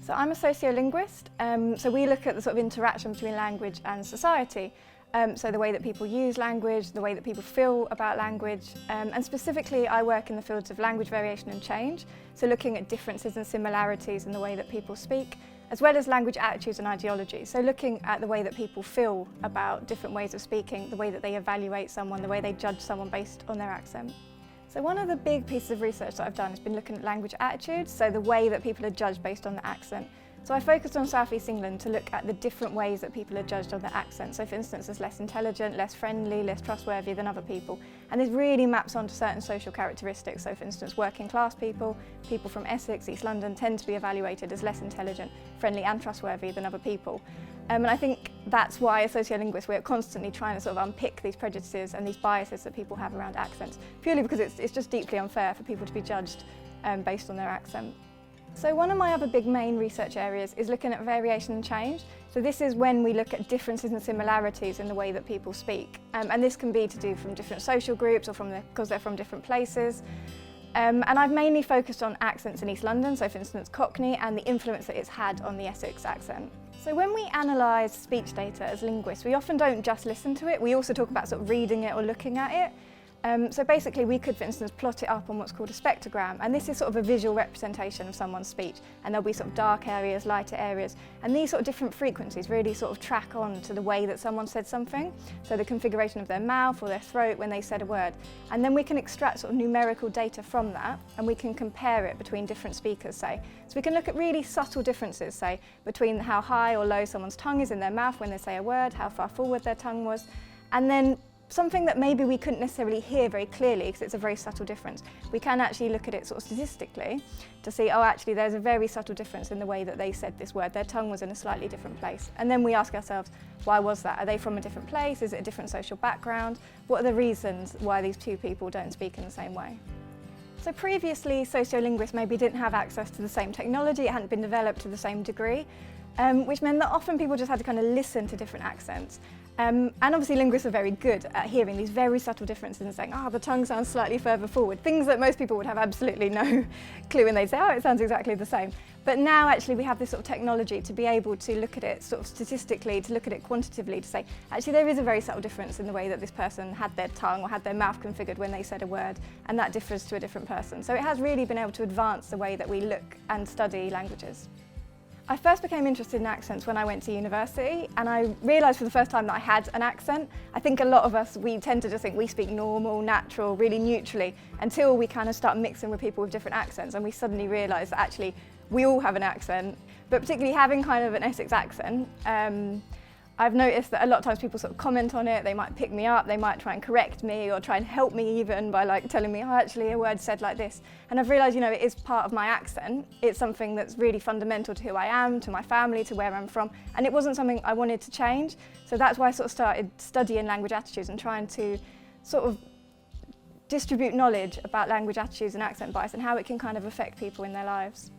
So I'm a sociolinguist, so we look at the sort of interaction between language and society. So the way that people use language, the way that people feel about language, and specifically I work in the fields of language variation and change, so looking at differences and similarities in the way that people speak, as well as language attitudes and ideologies, so looking at the way that people feel about different ways of speaking, the way that they evaluate someone, the way they judge someone based on their accent. So one of the big pieces of research that I've done has been looking at language attitudes, so the way that people are judged based on the accent. So I focused on South East England to look at the different ways that people are judged on their accent. So for instance, as less intelligent, less friendly, less trustworthy than other people. And this really maps onto certain social characteristics. So for instance, working class people, people from Essex, East London, tend to be evaluated as less intelligent, friendly and trustworthy than other people. And I think that's why as sociolinguists we're constantly trying to sort of unpick these prejudices and these biases that people have around accents, purely because it's just deeply unfair for people to be judged based on their accent. So one of my other big main research areas is looking at variation and change. So this is when we look at differences and similarities in the way that people speak. And this can be to do from different social groups or because they're from different places. And I've mainly focused on accents in East London, so for instance Cockney, and the influence that it's had on the Essex accent. So when we analyse speech data as linguists, we often don't just listen to it, we also talk about sort of reading it or looking at it. So basically we could, for instance, plot it up on what's called a spectrogram, and this is sort of a visual representation of someone's speech, and there'll be sort of dark areas, lighter areas, and these sort of different frequencies really sort of track on to the way that someone said something, so the configuration of their mouth or their throat when they said a word. And then we can extract sort of numerical data from that, and we can compare it between different speakers, say. So we can look at really subtle differences, say, between how high or low someone's tongue is in their mouth when they say a word, how far forward their tongue was, and then something that maybe we couldn't necessarily hear very clearly because it's a very subtle difference. We can actually look at it sort of statistically to see, oh, actually there's a very subtle difference in the way that they said this word. Their tongue was in a slightly different place. And then we ask ourselves, why was that? Are they from a different place? Is it a different social background? What are the reasons why these two people don't speak in the same way? So previously, sociolinguists maybe didn't have access to the same technology, it hadn't been developed to the same degree, which meant that often people just had to kind of listen to different accents. And obviously linguists are very good at hearing these very subtle differences and saying, the tongue sounds slightly further forward, things that most people would have absolutely no clue when they'd say, it sounds exactly the same. But now actually we have this sort of technology to be able to look at it sort of statistically, to look at it quantitatively, to say, actually there is a very subtle difference in the way that this person had their tongue or had their mouth configured when they said a word, and that differs to a different person. So it has really been able to advance the way that we look and study languages. I first became interested in accents when I went to university, and I realised for the first time that I had an accent. I think a lot of us, we tend to just think we speak normal, natural, really neutrally, until we kind of start mixing with people with different accents, and we suddenly realise that actually we all have an accent, but particularly having kind of an Essex accent, I've noticed that a lot of times people sort of comment on it, they might pick me up, they might try and correct me or try and help me even by like telling me, actually a word said like this. And I've realised, it is part of my accent. It's something that's really fundamental to who I am, to my family, to where I'm from. And it wasn't something I wanted to change. So that's why I sort of started studying language attitudes and trying to sort of distribute knowledge about language attitudes and accent bias and how it can kind of affect people in their lives.